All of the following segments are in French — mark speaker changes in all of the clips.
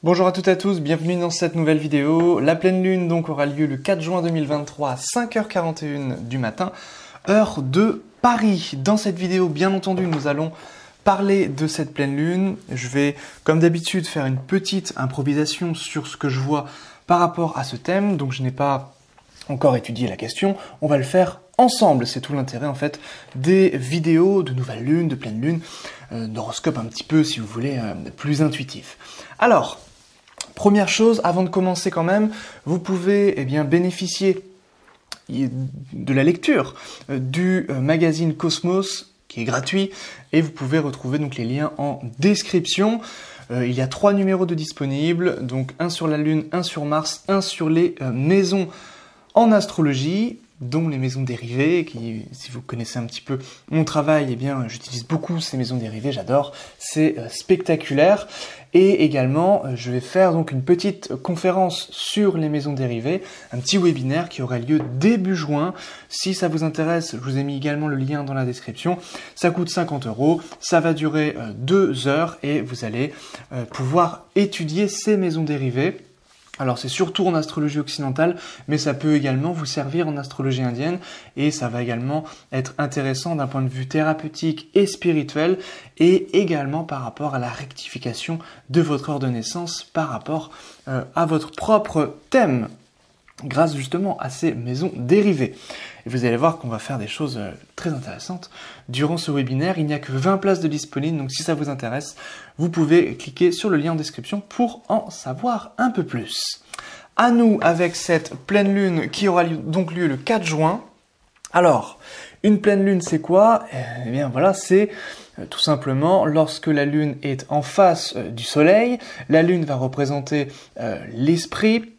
Speaker 1: Bonjour à toutes et à tous, bienvenue dans cette nouvelle vidéo. La pleine lune donc aura lieu le 4 juin 2023 à 5h41 du matin, heure de Paris. Dans cette vidéo, bien entendu, nous allons parler de cette pleine lune. Je vais, comme d'habitude, faire une petite improvisation sur ce que je vois par rapport à ce thème. Donc je n'ai pas encore étudié la question, on va le faire ensemble. C'est tout l'intérêt en fait des vidéos de nouvelle lune, de pleine lune, d'horoscope un petit peu si vous voulez, plus intuitif. Alors, première chose, avant de commencer quand même, vous pouvez bénéficier de la lecture du magazine Cosmos qui est gratuit et vous pouvez retrouver donc les liens en description. Il y a 3 numéros de disponibles, donc un sur la Lune, un sur Mars, un sur les maisons en astrologie, dont les maisons dérivées, qui, si vous connaissez un petit peu mon travail, eh bien, j'utilise beaucoup ces maisons dérivées, j'adore, c'est spectaculaire. Et également, je vais faire donc une petite conférence sur les maisons dérivées, un petit webinaire qui aura lieu début juin. Si ça vous intéresse, je vous ai mis également le lien dans la description. Ça coûte 50 €, ça va durer 2 heures et vous allez pouvoir étudier ces maisons dérivées. Alors c'est surtout en astrologie occidentale, mais ça peut également vous servir en astrologie indienne et ça va également être intéressant d'un point de vue thérapeutique et spirituel et également par rapport à la rectification de votre heure de naissance par rapport à votre propre thème, grâce justement à ces maisons dérivées. Et vous allez voir qu'on va faire des choses très intéressantes durant ce webinaire. Il n'y a que 20 places de disponibles, donc si ça vous intéresse, vous pouvez cliquer sur le lien en description pour en savoir un peu plus. À nous avec cette pleine lune qui aura donc lieu le 4 juin. Alors, une pleine lune, c'est quoi? Eh bien voilà, c'est tout simplement lorsque la lune est en face du soleil. La lune va représenter l'esprit.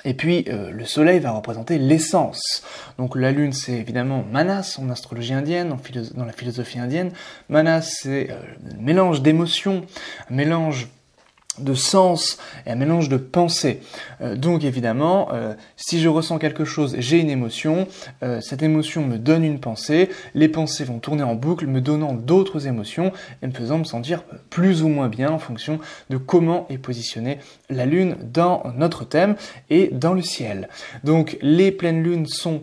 Speaker 1: Et puis, le soleil va représenter l'essence. Donc, la lune, c'est évidemment Manas en astrologie indienne, dans la philosophie indienne. Manas, c'est un mélange d'émotions, un mélange de sens et un mélange de pensée. Donc, évidemment, si je ressens quelque chose, j'ai une émotion. Cette émotion me donne une pensée. Les pensées vont tourner en boucle, me donnant d'autres émotions et me faisant me sentir plus ou moins bien en fonction de comment est positionnée la lune dans notre thème et dans le ciel. Donc, les pleines lunes sont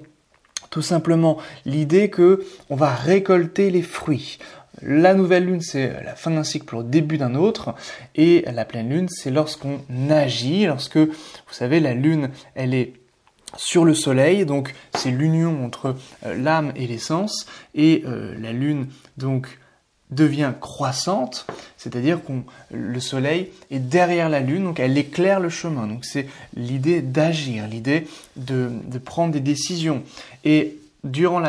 Speaker 1: tout simplement l'idée que on va récolter les fruits. La nouvelle lune, c'est la fin d'un cycle pour le début d'un autre, et la pleine lune, c'est lorsqu'on agit, lorsque, vous savez, la lune, elle est sur le soleil, donc c'est l'union entre l'âme et l'essence, et la lune, donc, devient croissante, c'est-à-dire que le soleil est derrière la lune, donc elle éclaire le chemin, donc c'est l'idée d'agir, l'idée de prendre des décisions, et durant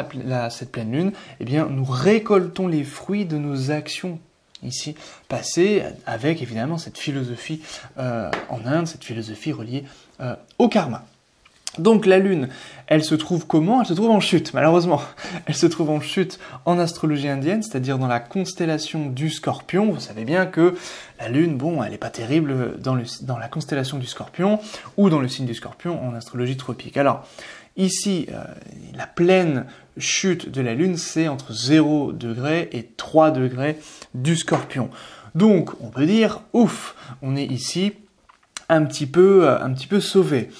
Speaker 1: cette pleine lune, eh bien, nous récoltons les fruits de nos actions ici passées, avec évidemment cette philosophie en Inde, cette philosophie reliée au karma. Donc la lune, elle se trouve comment? Elle se trouve en chute, malheureusement. Elle se trouve en chute en astrologie indienne, c'est-à-dire dans la constellation du Scorpion. Vous savez bien que la lune, bon, elle n'est pas terrible dans la constellation du Scorpion ou dans le signe du Scorpion en astrologie tropique. Alors, ici, la pleine chute de la lune, c'est entre 0 degré et 3 degrés du Scorpion. Donc, on peut dire, ouf, on est ici un petit peu sauvé.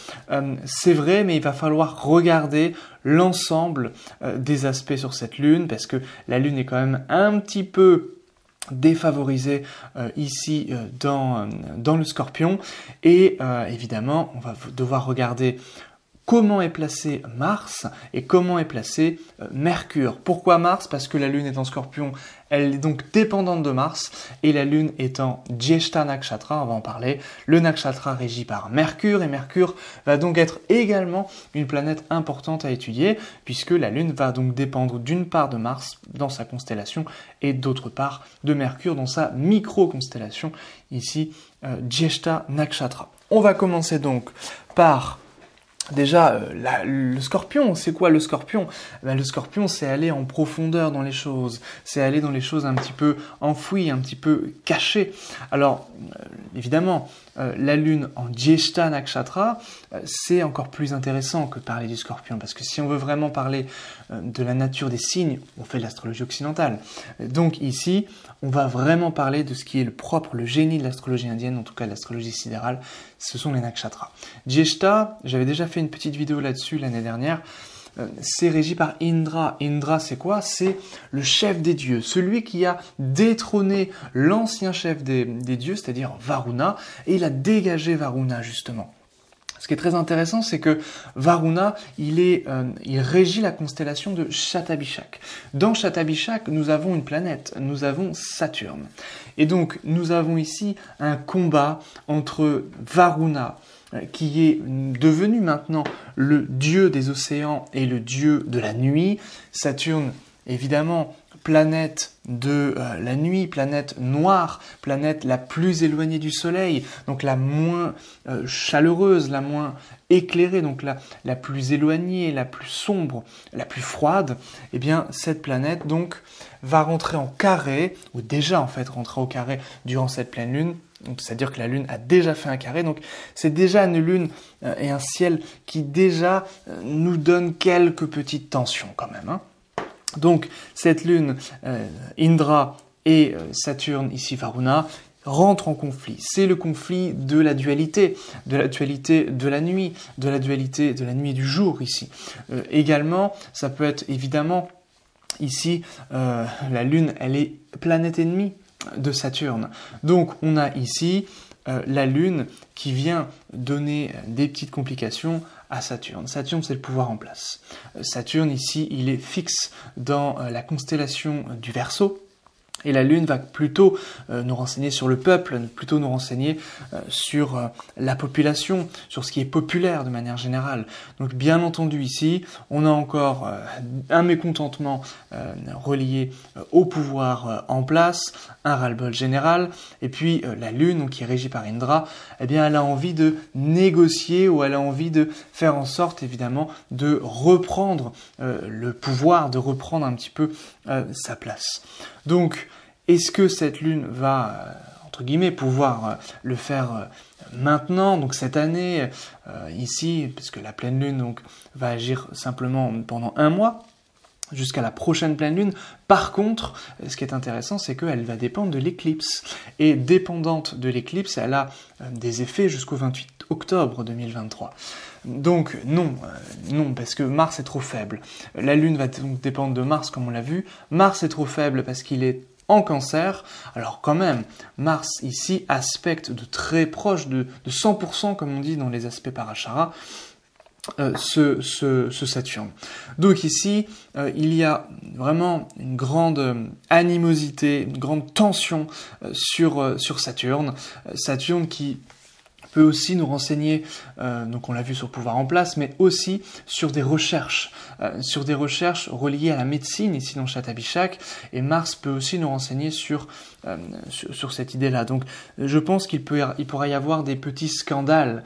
Speaker 1: C'est vrai, mais il va falloir regarder l'ensemble des aspects sur cette lune, parce que la lune est quand même un petit peu défavorisée ici dans le Scorpion, et évidemment, on va devoir regarder comment est placé Mars et comment est placé Mercure. Pourquoi Mars? Parce que la Lune est en Scorpion, elle est donc dépendante de Mars, et la Lune est en Jyeshta Nakshatra, on va en parler. Le Nakshatra régi par Mercure, et Mercure va donc être également une planète importante à étudier, puisque la Lune va donc dépendre d'une part de Mars dans sa constellation, et d'autre part de Mercure dans sa micro-constellation, ici Jyeshta Nakshatra. On va commencer donc par Déjà, le scorpion, c'est quoi le scorpion? Le scorpion, c'est aller en profondeur dans les choses, c'est aller dans les choses un petit peu enfouies, un petit peu cachées. Alors, évidemment, la lune en Jyeshta Nakshatra, c'est encore plus intéressant que de parler du scorpion, parce que si on veut vraiment parler de la nature des signes, on fait de l'astrologie occidentale. Donc ici, on va vraiment parler de ce qui est le propre, le génie de l'astrologie indienne, en tout cas de l'astrologie sidérale, ce sont les nakshatras. Jyeshta, j'avais déjà fait une petite vidéo là-dessus l'année dernière, c'est régi par Indra. Indra, c'est quoi? C'est le chef des dieux, celui qui a détrôné l'ancien chef des dieux, c'est-à-dire Varuna, et il a dégagé Varuna, justement. Ce qui est très intéressant, c'est que Varuna, il régit la constellation de Shatabhishak. Dans Shatabhishak, nous avons une planète, nous avons Saturne. Et donc, nous avons ici un combat entre Varuna, qui est devenu maintenant le dieu des océans et le dieu de la nuit. Saturne, évidemment, planète de la nuit, planète noire, planète la plus éloignée du Soleil, donc la moins chaleureuse, la moins éclairée, donc la plus éloignée, la plus sombre, la plus froide. Eh bien, cette planète, donc, va rentrer en carré, ou déjà, en fait, rentrer au carré durant cette pleine lune. C'est-à-dire que la Lune a déjà fait un carré, donc c'est déjà une Lune et un ciel qui déjà nous donne quelques petites tensions quand même. Hein. Donc cette Lune, Indra et Saturne, ici Varuna, rentrent en conflit. C'est le conflit de la dualité de la nuit, de la dualité de la nuit et du jour ici. Également, ça peut être évidemment ici, la Lune, elle est planète ennemie de Saturne. Donc on a ici la Lune qui vient donner des petites complications à Saturne. Saturne, c'est le pouvoir en place. Saturne, ici, il est fixe dans la constellation du Verseau. Et la Lune va plutôt nous renseigner sur le peuple, plutôt nous renseigner sur la population, sur ce qui est populaire de manière générale. Donc bien entendu ici, on a encore un mécontentement relié au pouvoir en place, un ras-le-bol général, et puis la Lune, donc, qui est régie par Indra, eh bien elle a envie de négocier ou elle a envie de faire en sorte évidemment de reprendre le pouvoir, de reprendre un petit peu sa place. Donc, est-ce que cette Lune va, entre guillemets, pouvoir le faire maintenant, donc cette année, ici, puisque la pleine Lune donc, va agir simplement pendant un mois, jusqu'à la prochaine pleine Lune. Par contre, ce qui est intéressant, c'est qu'elle va dépendre de l'éclipse. Et dépendante de l'éclipse, elle a des effets jusqu'au 28 octobre 2023. Donc non, parce que Mars est trop faible. La Lune va donc dépendre de Mars, comme on l'a vu. Mars est trop faible parce qu'il est en Cancer. Alors quand même, Mars ici aspecte de très proche, de 100%, comme on dit dans les aspects Parashara, ce Saturne. Donc ici, il y a vraiment une grande animosité, une grande tension sur Saturne. Saturne qui peut aussi nous renseigner, donc on l'a vu sur le pouvoir en place, mais aussi sur des recherches reliées à la médecine, ici dans Shatabhishak, et Mars peut aussi nous renseigner sur cette idée-là. Donc je pense qu'il pourrait y avoir des petits scandales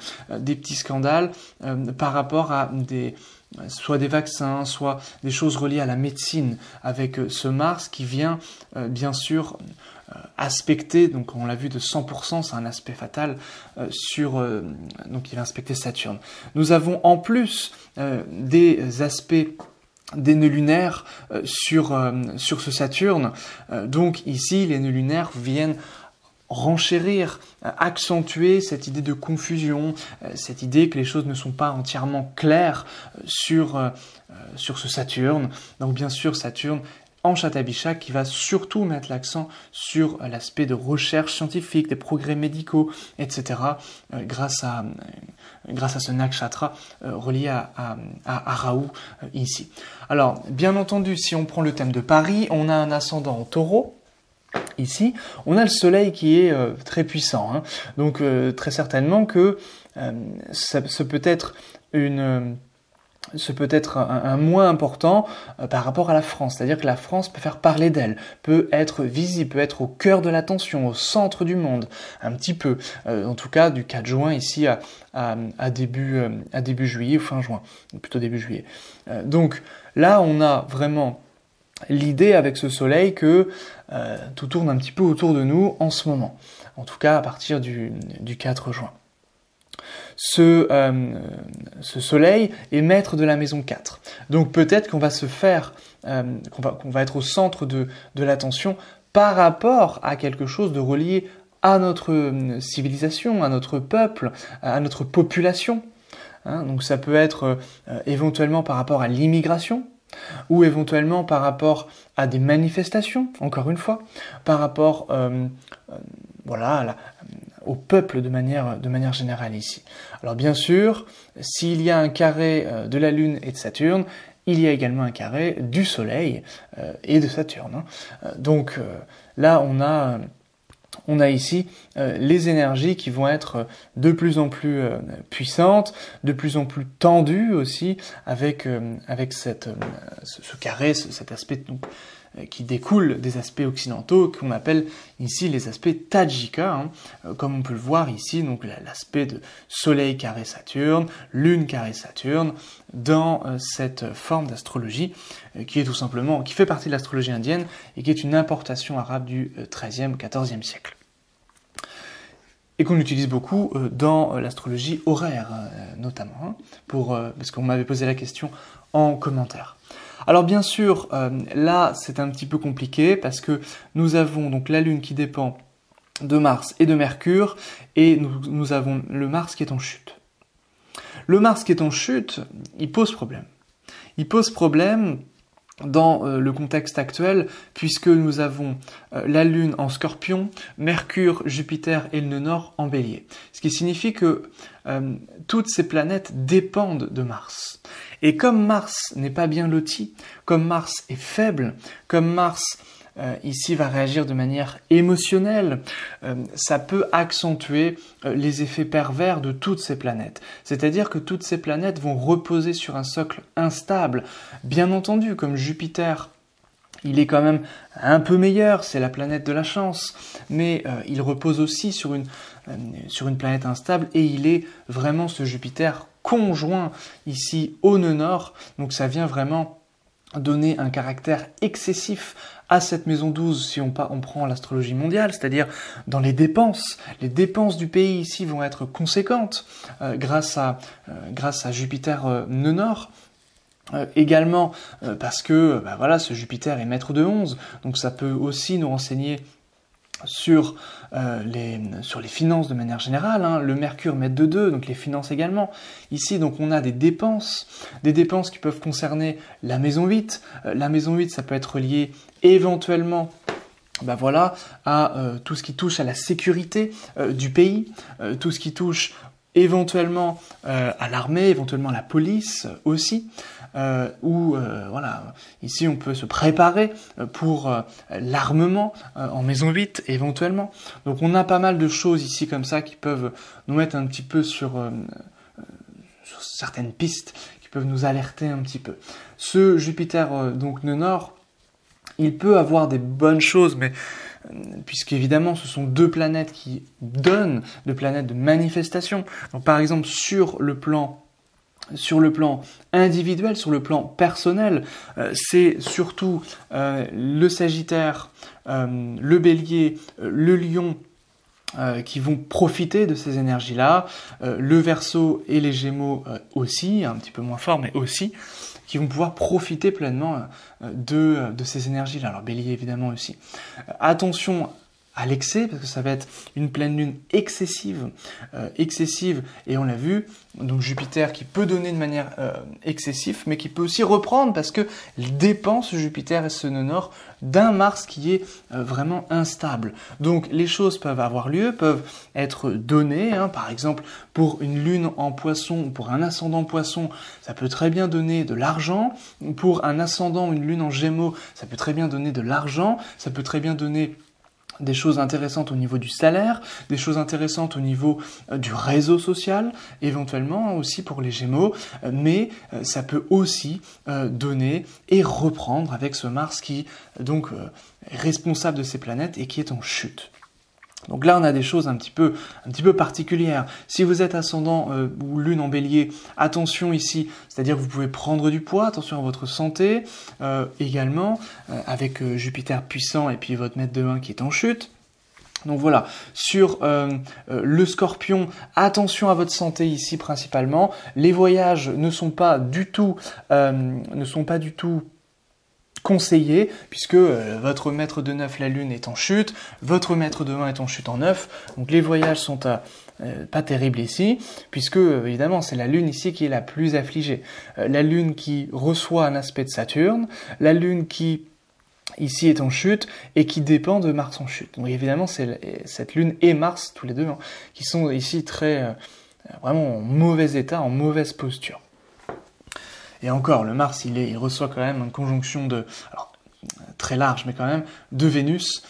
Speaker 1: par rapport à soit des vaccins, soit des choses reliées à la médecine, avec ce Mars qui vient bien sûr aspecter, donc on l'a vu de 100%, c'est un aspect fatal, donc il va inspecter Saturne. Nous avons en plus des aspects des nœuds lunaires sur ce Saturne. Donc ici, les nœuds lunaires viennent renchérir, accentuer cette idée de confusion, cette idée que les choses ne sont pas entièrement claires sur ce Saturne. Donc bien sûr, Saturne en Shatabhishak qui va surtout mettre l'accent sur l'aspect de recherche scientifique, des progrès médicaux, etc. grâce à ce nakshatra relié à Rahu ici. Alors, bien entendu, si on prend le thème de Paris, on a un ascendant en Taureau. Ici, on a le soleil qui est très puissant. Hein. Donc, très certainement que ça peut être une ce peut être un moins important par rapport à la France. C'est-à-dire que la France peut faire parler d'elle, peut être visible, peut être au cœur de l'attention, au centre du monde, un petit peu. En tout cas, du 4 juin ici à début juillet ou fin juin, plutôt début juillet. Donc là, on a vraiment l'idée avec ce soleil que tout tourne un petit peu autour de nous en ce moment. En tout cas, à partir du 4 juin. Ce soleil est maître de la maison 4. Donc peut-être qu'on va se faire, qu'on va être au centre de l'attention par rapport à quelque chose de relié à notre civilisation, à notre peuple, à notre population. Donc ça peut être éventuellement par rapport à l'immigration, ou éventuellement par rapport à des manifestations, encore une fois, par rapport voilà, au peuple de manière générale ici. Alors bien sûr, s'il y a un carré de la Lune et de Saturne, il y a également un carré du Soleil et de Saturne. Donc là, on a ici les énergies qui vont être de plus en plus puissantes, de plus en plus tendues aussi, avec ce carré, cet aspect donc, qui découle des aspects occidentaux qu'on appelle ici les aspects Tajika, comme on peut le voir ici, donc l'aspect de Soleil carré Saturne, Lune carré Saturne, dans cette forme d'astrologie qui est tout simplement, qui fait partie de l'astrologie indienne et qui est une importation arabe du XIIIe, XIVe siècle. Et qu'on utilise beaucoup dans l'astrologie horaire, notamment, parce qu'on m'avait posé la question en commentaire. Alors bien sûr, là c'est un petit peu compliqué parce que nous avons donc la Lune qui dépend de Mars et de Mercure et nous avons le Mars qui est en chute. Le Mars qui est en chute, il pose problème. Il pose problème dans le contexte actuel, puisque nous avons la Lune en Scorpion, Mercure, Jupiter et le nœud nord en Bélier. Ce qui signifie que toutes ces planètes dépendent de Mars. Et comme Mars n'est pas bien loti, comme Mars est faible, comme Mars ici va réagir de manière émotionnelle, ça peut accentuer les effets pervers de toutes ces planètes. C'est-à-dire que toutes ces planètes vont reposer sur un socle instable. Bien entendu, comme Jupiter, il est quand même un peu meilleur, c'est la planète de la chance, mais il repose aussi sur une planète instable et il est vraiment ce Jupiter conjoint ici au nœud nord, donc ça vient vraiment donner un caractère excessif à cette maison 12 si on prend l'astrologie mondiale, c'est-à-dire dans les dépenses. Les dépenses du pays ici vont être conséquentes grâce à Jupiter nœud nord. Également parce que voilà, ce Jupiter est maître de 11, donc ça peut aussi nous renseigner sur les finances de manière générale, le Mercure maître de 2, donc les finances également. Ici, donc on a des dépenses qui peuvent concerner la maison 8. La maison 8, ça peut être lié éventuellement à tout ce qui touche à la sécurité du pays, tout ce qui touche éventuellement à l'armée, éventuellement à la police aussi. Voilà, ici on peut se préparer pour l'armement en maison 8 éventuellement. Donc on a pas mal de choses ici comme ça qui peuvent nous mettre un petit peu sur certaines pistes, qui peuvent nous alerter un petit peu. Ce Jupiter donc nœud nord, il peut avoir des bonnes choses, mais puisqu'évidemment ce sont deux planètes qui donnent, deux planètes de manifestation. Donc par exemple sur le plan individuel, sur le plan personnel, c'est surtout le Sagittaire, le Bélier, le Lion qui vont profiter de ces énergies-là, le Verseau et les Gémeaux aussi, un petit peu moins fort mais aussi, qui vont pouvoir profiter pleinement de ces énergies-là. Alors Bélier évidemment aussi. Attention à l'excès, parce que ça va être une pleine lune excessive, et on l'a vu, donc Jupiter qui peut donner de manière excessive, mais qui peut aussi reprendre, parce que dépend ce Jupiter et ce nœud nord d'un Mars qui est vraiment instable. Donc les choses peuvent avoir lieu, peuvent être données, par exemple pour une lune en poisson, ou pour un ascendant poisson, ça peut très bien donner de l'argent, pour un ascendant, une lune en gémeaux, ça peut très bien donner de l'argent, ça peut très bien donner des choses intéressantes au niveau du salaire, des choses intéressantes au niveau du réseau social, éventuellement aussi pour les Gémeaux, mais ça peut aussi donner et reprendre avec ce Mars qui donc est responsable de ces planètes et qui est en chute. Donc là, on a des choses un petit peu particulières. Si vous êtes ascendant ou lune en bélier, attention ici, c'est-à-dire que vous pouvez prendre du poids, attention à votre santé, également, avec Jupiter puissant et puis votre maître de 1 qui est en chute. Donc voilà, sur le Scorpion, attention à votre santé ici principalement. Les voyages ne sont pas du tout conseillé, puisque votre maître de 9, la Lune, est en chute, votre maître de 1 est en chute en 9, donc les voyages sont pas terribles ici, puisque évidemment c'est la Lune ici qui est la plus affligée. La Lune qui reçoit un aspect de Saturne, la Lune qui ici est en chute et qui dépend de Mars en chute. Donc évidemment c'est cette Lune et Mars, tous les deux, hein, qui sont ici vraiment en mauvais état, en mauvaise posture. Et encore, le Mars, il reçoit quand même une conjonction alors, très large, mais quand même, de Vénus,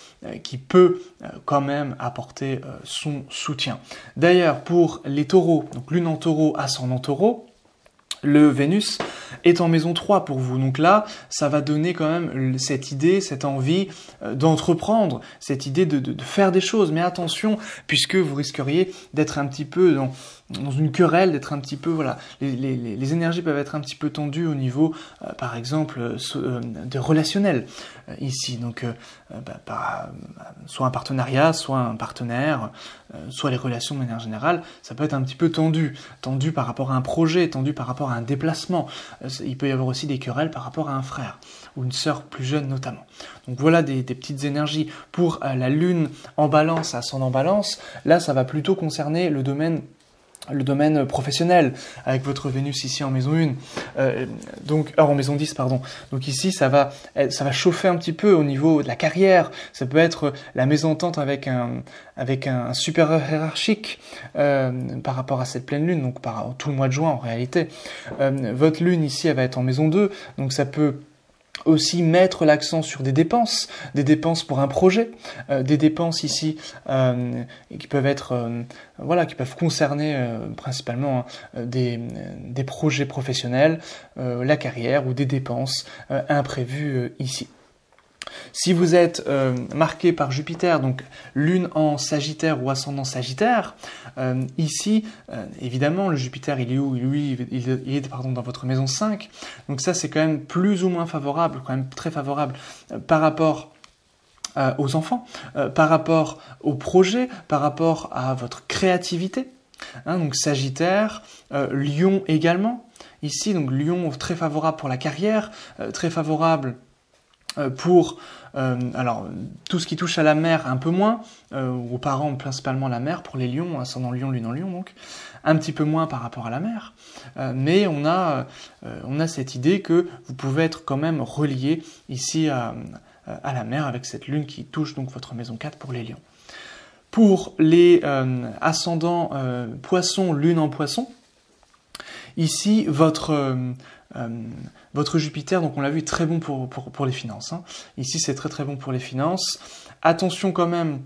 Speaker 1: qui peut quand même apporter son soutien. D'ailleurs, pour les taureaux, donc Lune en taureau, ascendant taureau, le Vénus est en maison 3 pour vous. Donc là, ça va donner quand même cette idée, cette envie d'entreprendre, cette idée de faire des choses. Mais attention, puisque vous risqueriez d'être un petit peu dans une querelle, d'être un petit peu, voilà, les énergies peuvent être un petit peu tendues au niveau, par exemple, de relationnel ici. Donc, soit un partenariat, soit un partenaire, soit les relations de manière générale, ça peut être un petit peu tendu par rapport à un projet, tendu par rapport à un déplacement. Il peut y avoir aussi des querelles par rapport à un frère ou une sœur plus jeune notamment. Donc voilà des petites énergies. Pour la Lune en Balance, ascendant Balance, là ça va plutôt concerner le domaine professionnel, avec votre Vénus ici en maison 1, en maison 10, pardon. Donc ici, ça va chauffer un petit peu au niveau de la carrière. Ça peut être la mésentente avec un supérieur hiérarchique par rapport à cette pleine lune, donc par tout le mois de juin en réalité. Votre lune ici, elle va être en maison 2, donc ça peut aussi mettre l'accent sur des dépenses pour un projet, des dépenses ici qui peuvent être qui peuvent concerner principalement des projets professionnels, la carrière ou des dépenses imprévues ici. Si vous êtes marqué par Jupiter, donc Lune en Sagittaire ou ascendant Sagittaire, ici, évidemment, le Jupiter, il est où? Lui, il est dans votre maison 5. Donc ça, c'est quand même plus ou moins favorable, quand même très favorable par rapport aux enfants, par rapport aux projets, par rapport à votre créativité. Donc Sagittaire, Lion également. Ici, donc Lion, très favorable pour la carrière, très favorable pour tout ce qui touche à la mer un peu moins, aux parents principalement la mer pour les lions, ascendant Lion, Lune en Lion donc, un petit peu moins par rapport à la mer, mais on a cette idée que vous pouvez être quand même relié ici à la mer avec cette lune qui touche donc votre maison 4 pour les lions. Pour les ascendants poisson, lune en poisson, ici votre Jupiter, donc on l'a vu, est très bon pour les finances. Hein. Ici, c'est très très bon pour les finances. Attention quand même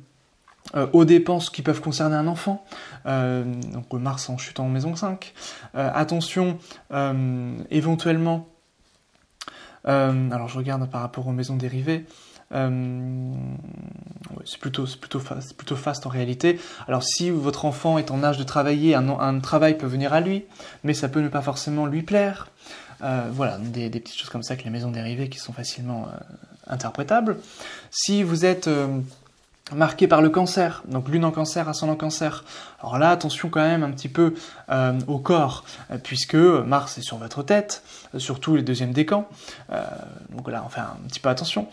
Speaker 1: aux dépenses qui peuvent concerner un enfant. Donc Mars en chutant en maison 5. Attention éventuellement, alors je regarde par rapport aux maisons dérivées. C'est plutôt faste en réalité. Alors si votre enfant est en âge de travailler, un travail peut venir à lui, mais ça peut ne pas forcément lui plaire. Voilà, des petites choses comme ça que les maisons dérivées qui sont facilement interprétables. Si vous êtes marqué par le cancer, donc lune en cancer, ascendant cancer, alors là attention quand même un petit peu au corps, puisque Mars est sur votre tête, surtout les deuxièmes décans, donc là on fait un petit peu attention,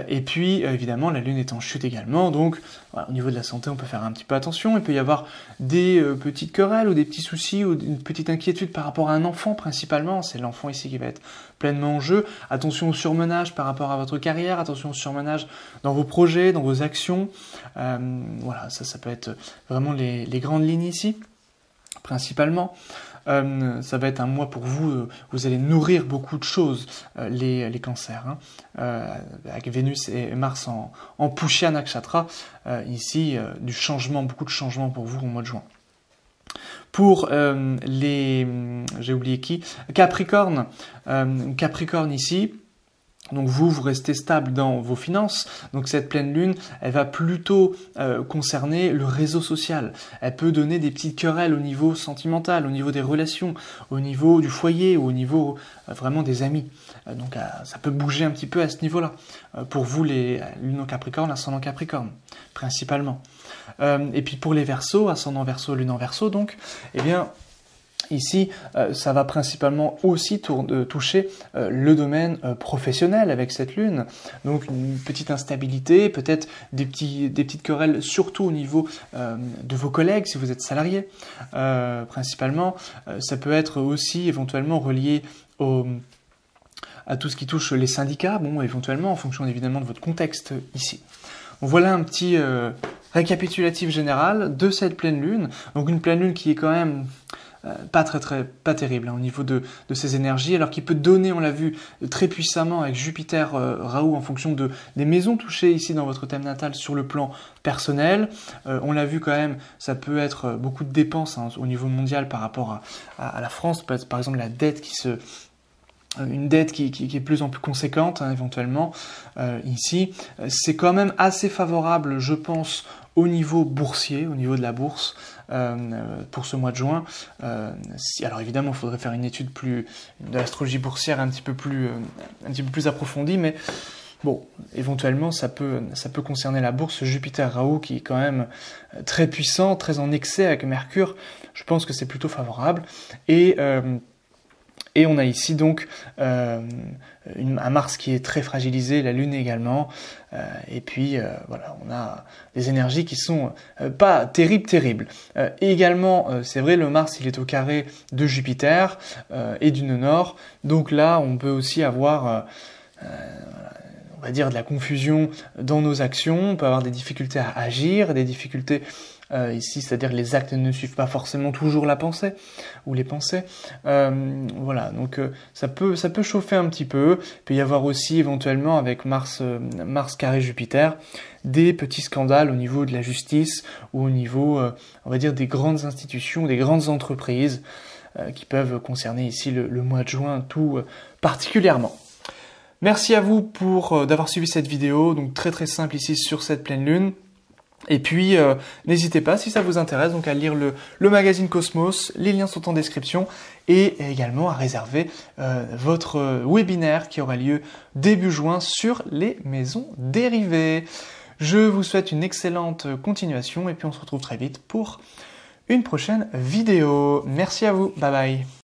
Speaker 1: et puis évidemment la lune est en chute également, donc voilà, au niveau de la santé on peut faire un petit peu attention, il peut y avoir des petites querelles ou des petits soucis ou une petite inquiétude par rapport à un enfant principalement, c'est l'enfant ici qui va être pleinement en jeu, attention au surmenage par rapport à votre carrière, attention au surmenage dans vos projets, dans vos actions, voilà, ça peut être vraiment les grandes lignes ici. principalement. Ça va être un mois pour vous, vous allez nourrir beaucoup de choses, les cancers, hein. Avec Vénus et Mars en Pushya Nakshatra, ici, du changement, beaucoup de changements pour vous au mois de juin. Pour j'ai oublié qui, Capricorne, Capricorne ici, donc vous restez stable dans vos finances, donc cette pleine lune, elle va plutôt concerner le réseau social. Elle peut donner des petites querelles au niveau sentimental, au niveau des relations, au niveau du foyer, ou au niveau vraiment des amis. Donc ça peut bouger un petit peu à ce niveau-là. Pour vous, les lunes en Capricorne, ascendant Capricorne, principalement. Et puis pour les Verseaux, ascendant Verseau, lune en Verseau, donc, eh bien, ici, ça va principalement aussi toucher le domaine professionnel avec cette lune. Donc une petite instabilité, peut-être des petites querelles, surtout au niveau de vos collègues, si vous êtes salarié, principalement. Ça peut être aussi éventuellement relié à tout ce qui touche les syndicats, bon, éventuellement, en fonction évidemment de votre contexte ici. Donc, voilà un petit récapitulatif général de cette pleine lune. Donc une pleine lune qui est quand même pas terrible hein, au niveau de ses énergies, alors qu'il peut donner, on l'a vu très puissamment avec Jupiter, Rahu, en fonction des maisons touchées ici dans votre thème natal sur le plan personnel. On l'a vu quand même, ça peut être beaucoup de dépenses hein, au niveau mondial par rapport à la France, peut être par exemple la dette une dette qui est de plus en plus conséquente, hein, éventuellement, ici. C'est quand même assez favorable, je pense, au niveau boursier, au niveau de la bourse, pour ce mois de juin. Alors évidemment, il faudrait faire une étude de l'astrologie boursière un petit peu plus approfondie, mais bon, éventuellement, ça peut concerner la bourse. Jupiter Rahu, qui est quand même très puissant, très en excès avec Mercure, je pense que c'est plutôt favorable. Et on a ici donc un Mars qui est très fragilisé, la Lune également, et puis voilà, on a des énergies qui sont pas terribles. Et également, c'est vrai, le Mars il est au carré de Jupiter et du nœud nord, donc là on peut aussi avoir on va dire de la confusion dans nos actions, on peut avoir des difficultés à agir, des difficultés ici, c'est-à-dire les actes ne suivent pas forcément toujours la pensée ou les pensées. Voilà, donc ça peut chauffer un petit peu. Il peut y avoir aussi éventuellement avec Mars carré Jupiter des petits scandales au niveau de la justice ou au niveau, on va dire, des grandes institutions, des grandes entreprises qui peuvent concerner ici le mois de juin tout particulièrement. Merci à vous d'avoir suivi cette vidéo, donc très simple ici sur cette pleine lune. Et puis, n'hésitez pas, si ça vous intéresse, donc à lire le magazine Cosmos, les liens sont en description, et également à réserver votre webinaire qui aura lieu début juin sur les maisons dérivées. Je vous souhaite une excellente continuation, et puis on se retrouve très vite pour une prochaine vidéo. Merci à vous, bye bye.